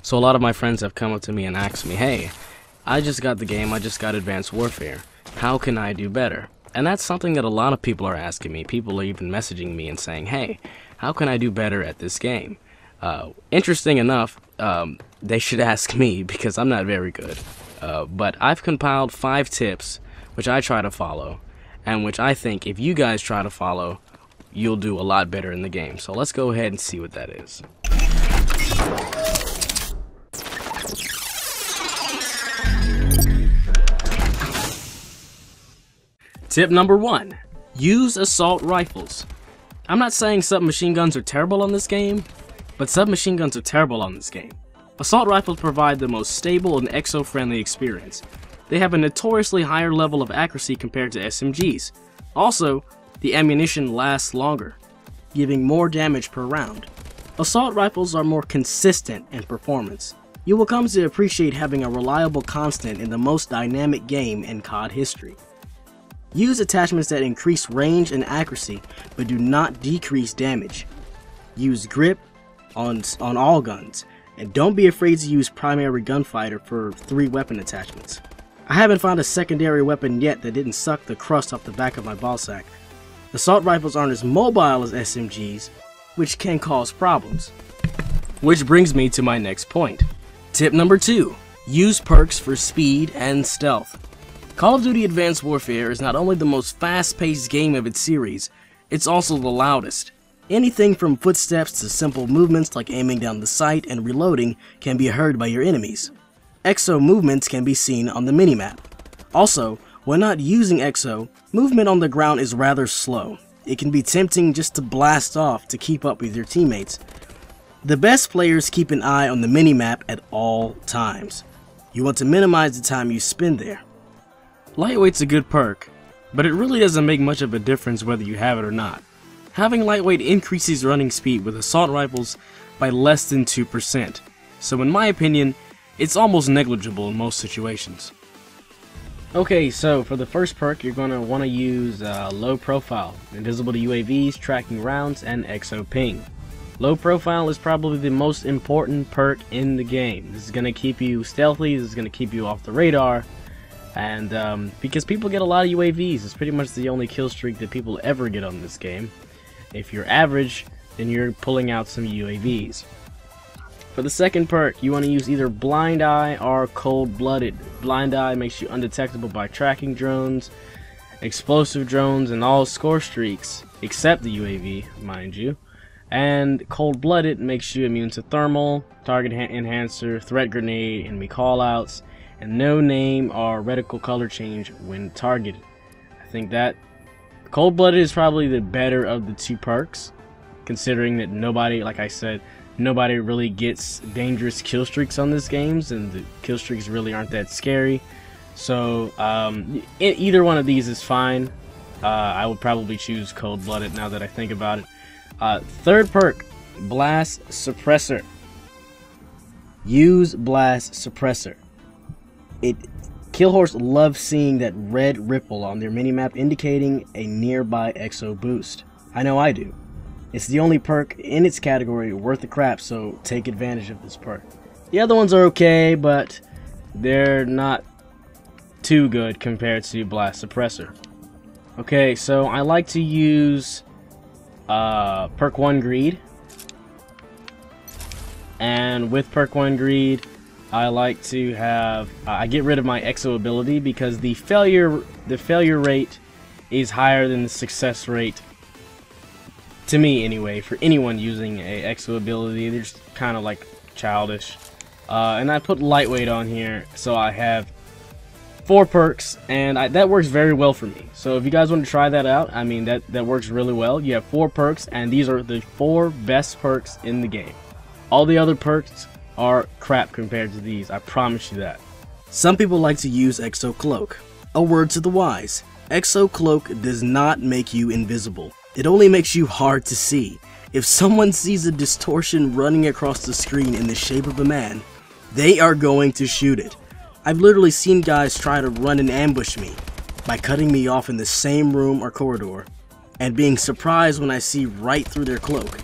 So a lot of my friends have come up to me and asked me, hey, I just got the game, I just got Advanced Warfare. How can I do better? And that's something that a lot of people are asking me. People are even messaging me and saying, hey, how can I do better at this game? Interesting enough, they should ask me because I'm not very good. But I've compiled 5 tips which I try to follow, and which I think if you guys try to follow, you'll do a lot better in the game. So let's go ahead and see what that is. Tip number 1. Use assault rifles. I'm not saying submachine guns are terrible on this game, but submachine guns are terrible on this game. Assault rifles provide the most stable and exo-friendly experience. They have a notoriously higher level of accuracy compared to SMGs. Also, the ammunition lasts longer, giving more damage per round. Assault rifles are more consistent in performance. You will come to appreciate having a reliable constant in the most dynamic game in COD history. Use attachments that increase range and accuracy, but do not decrease damage. Use grip on all guns, and don't be afraid to use primary gunfighter for 3 weapon attachments. I haven't found a secondary weapon yet that didn't suck the crust off the back of my ballsack. Assault rifles aren't as mobile as SMGs, which can cause problems. Which brings me to my next point. Tip number 2. Use perks for speed and stealth. Call of Duty Advanced Warfare is not only the most fast-paced game of its series, it's also the loudest. Anything from footsteps to simple movements like aiming down the sight and reloading can be heard by your enemies. Exo movements can be seen on the minimap. Also, when not using Exo, movement on the ground is rather slow. It can be tempting just to blast off to keep up with your teammates. The best players keep an eye on the minimap at all times. You want to minimize the time you spend there. Lightweight's a good perk, but it really doesn't make much of a difference whether you have it or not. Having lightweight increases running speed with assault rifles by less than 2%, so in my opinion, it's almost negligible in most situations. Okay, so for the first perk, you're going to want to use low profile, invisible to UAVs, tracking rounds, and exo ping. Low profile is probably the most important perk in the game. This is going to keep you stealthy, this is going to keep you off the radar, and because people get a lot of UAVs, it's pretty much the only kill streak that people ever get on this game. If you're average, then you're pulling out some UAVs. For the second perk, you want to use either Blind Eye or Cold Blooded. Blind Eye makes you undetectable by tracking drones, explosive drones, and all score streaks, except the UAV, mind you. And Cold Blooded makes you immune to thermal, target enhancer, threat grenade, enemy callouts, and no name or reticle color change when targeted. I think that Cold Blooded is probably the better of the 2 perks, considering that nobody, like I said, nobody really gets dangerous kill streaks on this games, and the kill streaks really aren't that scary. So either one of these is fine. I would probably choose Cold Blooded now that I think about it. Third perk, Blast Suppressor. Use Blast Suppressor. Killhorse loves seeing that red ripple on their minimap indicating a nearby exo boost. I know I do. It's the only perk in its category worth the crap, so take advantage of this perk. The other ones are okay, but they're not too good compared to Blast Suppressor. Okay, so I like to use perk 1 Greed. And with perk 1 Greed, I like to have, I get rid of my exo ability because the failure rate is higher than the success rate. To me anyway, for anyone using a exo ability, they're just kind of like childish. And I put lightweight on here, so I have 4 perks, and that works very well for me. So if you guys want to try that out, I mean that works really well. You have 4 perks, and these are the 4 best perks in the game. All the other perks are crap compared to these, I promise you that. Some people like to use Exo Cloak. A word to the wise, Exo Cloak does not make you invisible. It only makes you hard to see. If someone sees a distortion running across the screen in the shape of a man, they are going to shoot it. I've literally seen guys try to run and ambush me by cutting me off in the same room or corridor, and being surprised when I see right through their cloak.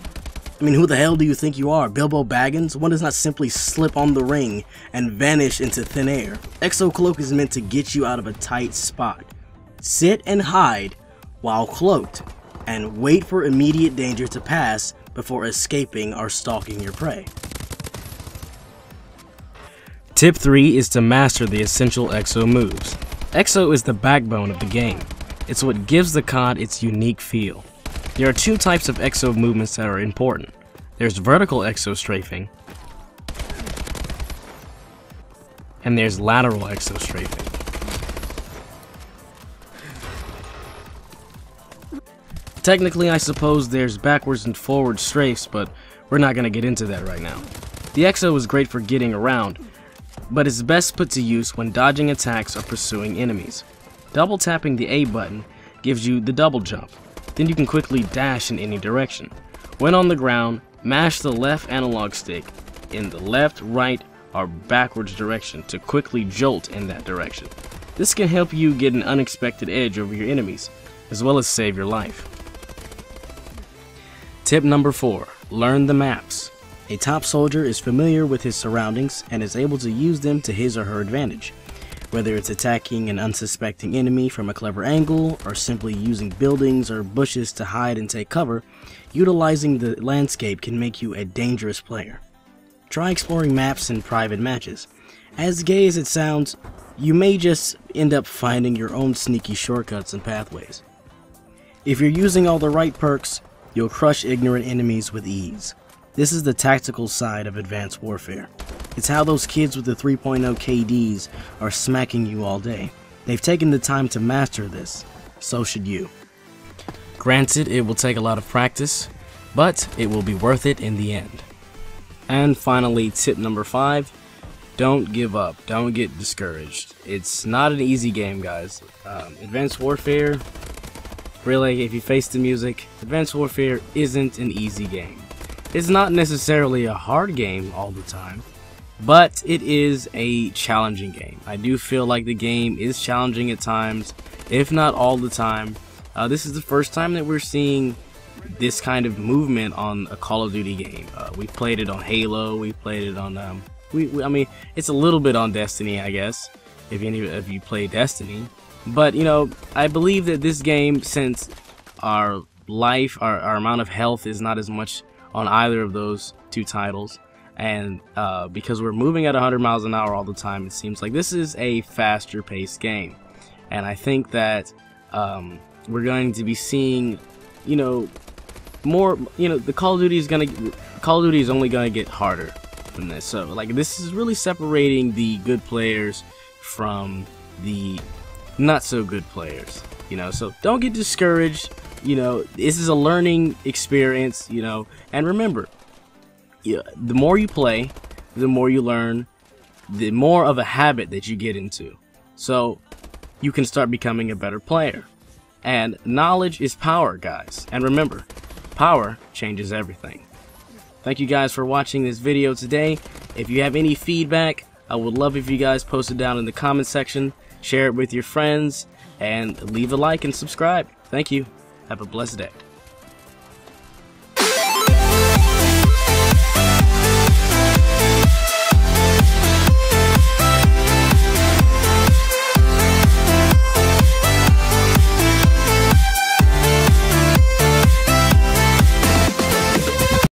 I mean, who the hell do you think you are, Bilbo Baggins? One does not simply slip on the ring and vanish into thin air. Exo Cloak is meant to get you out of a tight spot. Sit and hide while cloaked, and wait for immediate danger to pass before escaping or stalking your prey. Tip 3 is to master the essential Exo moves. Exo is the backbone of the game. It's what gives the COD its unique feel. There are two types of Exo movements that are important. There's vertical Exo strafing, and there's lateral Exo strafing. Technically, I suppose there's backwards and forward strafes, but we're not going to get into that right now. The Exo is great for getting around, but it's best put to use when dodging attacks or pursuing enemies. Double tapping the A button gives you the double jump. Then you can quickly dash in any direction. When on the ground, mash the left analog stick in the left, right, or backwards direction to quickly jolt in that direction. This can help you get an unexpected edge over your enemies, as well as save your life. Tip number 4. Learn the maps. A top soldier is familiar with his surroundings and is able to use them to his or her advantage. Whether it's attacking an unsuspecting enemy from a clever angle, or simply using buildings or bushes to hide and take cover, utilizing the landscape can make you a dangerous player. Try exploring maps in private matches. As gay as it sounds, you may just end up finding your own sneaky shortcuts and pathways. If you're using all the right perks, you'll crush ignorant enemies with ease. This is the tactical side of Advanced Warfare. It's how those kids with the 3.0 KDs are smacking you all day. They've taken the time to master this, so should you. Granted, it will take a lot of practice, but it will be worth it in the end. And finally, tip number 5, don't give up, don't get discouraged. It's not an easy game, guys. Advanced Warfare, really, if you face the music, Advanced Warfare isn't an easy game. It's not necessarily a hard game all the time, but it is a challenging game. I do feel like the game is challenging at times, if not all the time. This is the first time that we're seeing this kind of movement on a Call of Duty game. We've played it on Halo, we've played it on, I mean, it's a little bit on Destiny, I guess, if any of you play Destiny. But, you know, I believe that this game, since our life, our amount of health is not as much on either of those two titles, and because we're moving at 100 miles an hour all the time, it seems like this is a faster paced game. And I think that we're going to be seeing, you know, more, you know, the Call of Duty is only gonna get harder than this. So like, this is really separating the good players from the not so good players, you know. So don't get discouraged. You know, this is a learning experience, you know, and remember, the more you play, the more you learn, the more of a habit that you get into. So you can start becoming a better player. And knowledge is power, guys. And remember, power changes everything. Thank you guys for watching this video today. If you have any feedback, I would love if you guys post it down in the comment section, share it with your friends, and leave a like and subscribe. Thank you. Have a blessed day.